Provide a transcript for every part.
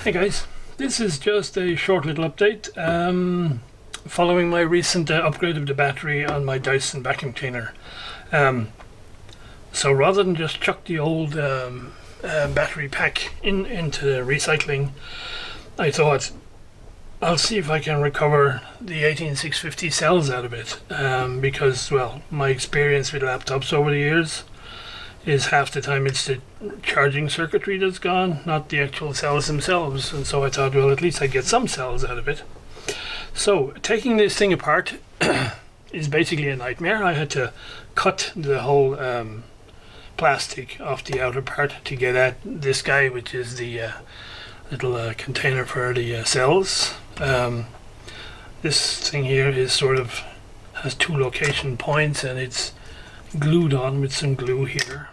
Hey guys, this is just a short little update following my recent upgrade of the battery on my Dyson vacuum cleaner. So rather than just chuck the old battery pack into recycling, I thought I'll see if I can recover the 18650 cells out of it, because, well, my experience with laptops over the years is half the time it's the charging circuitry that's gone, not the actual cells themselves. And so I thought, well, at least I'd get some cells out of it. So taking this thing apart is basically a nightmare. I had to cut the whole plastic off the outer part to get at this guy, which is the little container for the cells. This thing here is sort of has two location points, and it's glued on with some glue here.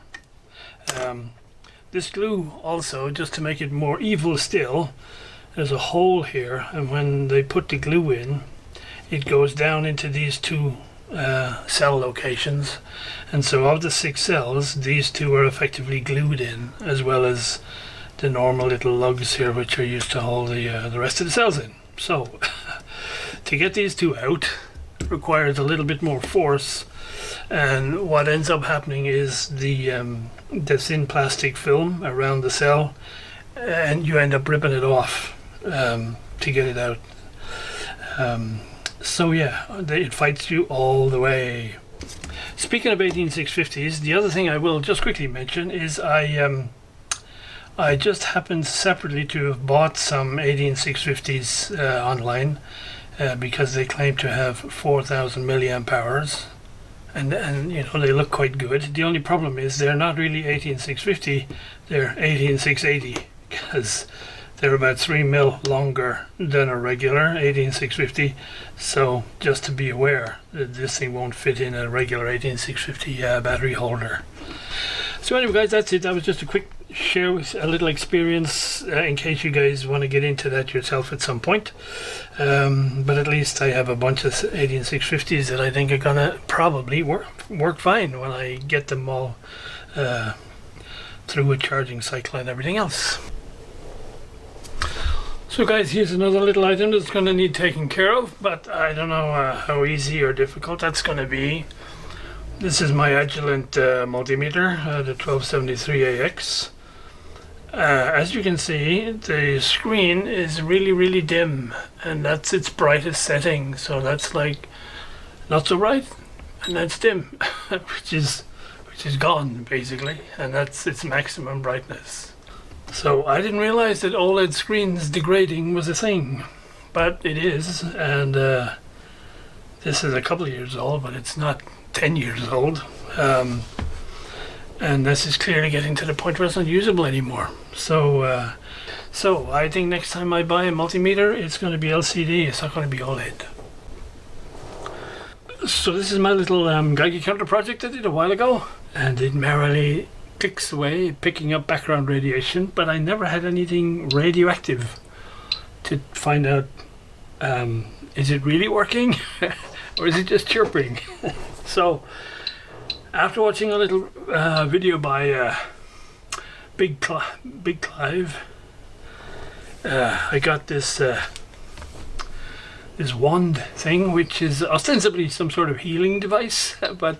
This glue also, just to make it more evil still, there's a hole here, and when they put the glue in, it goes down into these two cell locations, and so of the 6 cells, these two are effectively glued in, as well as the normal little lugs here, which are used to hold the rest of the cells in. So to get these two out requires a little bit more force, and what ends up happening is the thin plastic film around the cell, and you end up ripping it off to get it out. So yeah, it fights you all the way. Speaking of 18650s, the other thing I will just quickly mention is I just happened separately to have bought some 18650s online because they claim to have 4,000 milliamp hours. And you know, they look quite good. The only problem is they're not really 18650, they're 18680, because they're about 3 mil longer than a regular 18650. So just to be aware that this thing won't fit in a regular 18650 battery holder. So anyway guys, that's it. That was just a quick share with a little experience in case you guys want to get into that yourself at some point. But at least I have a bunch of 18650s that I think are gonna probably work fine when I get them all through a charging cycle and everything else. So guys, here's another little item that's going to need taking care of, but I don't know how easy or difficult that's going to be. This is my Agilent multimeter, the 1273AX. As you can see, the screen is really dim, and that's its brightest setting. So that's like not so bright, and that's dim, which is gone basically, and that's its maximum brightness. So I didn't realize that OLED screens degrading was a thing, but it is, and this is a couple of years old, but it's not 10 years old. And this is clearly getting to the point where it's not usable anymore. So I think next time I buy a multimeter, it's going to be LCD, it's not going to be OLED. So this is my little Geiger counter project I did a while ago, and it merrily clicks away, picking up background radiation, but I never had anything radioactive to find out, is it really working or is it just chirping? So after watching a little video by Big Clive, I got this this wand thing, which is ostensibly some sort of healing device, but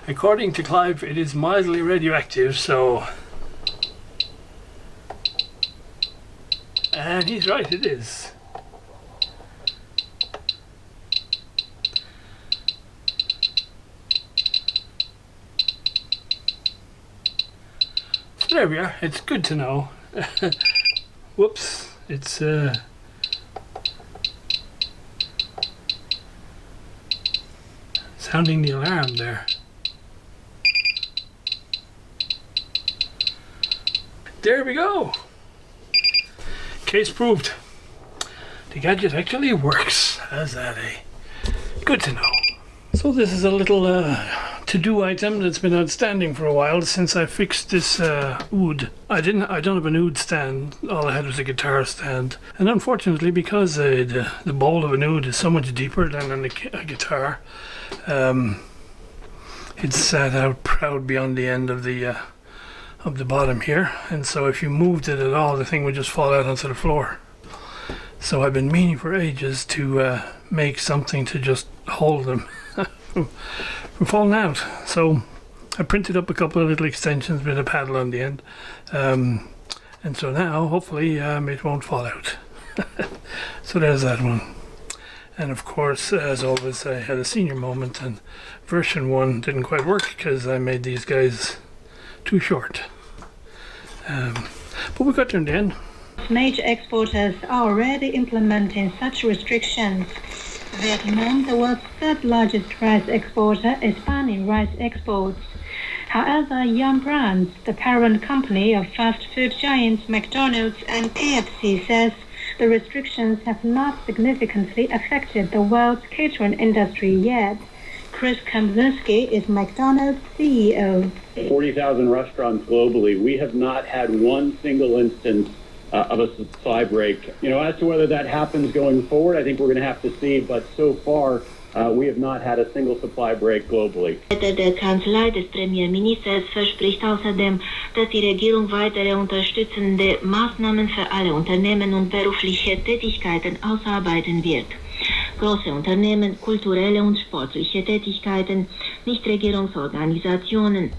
according to Clive, it is mildly radioactive, so... And he's right, it is. So there we are, it's good to know. Whoops, it's... sounding the alarm there. There we go. Case proved. The gadget actually works. How's that, eh? Good to know. So this is a little to-do item that's been outstanding for a while since I fixed this oud. I don't have an oud stand. All I had was a guitar stand, and unfortunately, because the bowl of an oud is so much deeper than a guitar, it sat out proud beyond the end of the of the bottom here, and so if you moved it at all, the thing would just fall out onto the floor. So I've been meaning for ages to make something to just hold them from falling out. So I printed up a couple of little extensions with a paddle on the end, and so now hopefully it won't fall out. So there's that one. And of course, as always, I had a senior moment, and version 1 didn't quite work because I made these guys too short. But we got there in the end. Major exporters are already implementing such restrictions. Vietnam, the world's third largest rice exporter, is banning rice exports. However, Yum Brands, the parent company of fast food giants McDonald's and KFC, says the restrictions have not significantly affected the world's catering industry yet. Chris Kempzinski is McDonald's CEO. 40,000 restaurants globally. We have not had one single instance of a supply break. As to whether that happens going forward, I think we're going to have to see. But so far, we have not had a single supply break globally. Der Kanzlei des Premierministers verspricht außerdem, dass die Regierung weitere unterstützende Maßnahmen für alle Unternehmen und berufliche Tätigkeiten ausarbeiten wird. Große Unternehmen, kulturelle und sportliche Tätigkeiten, Nichtregierungsorganisationen,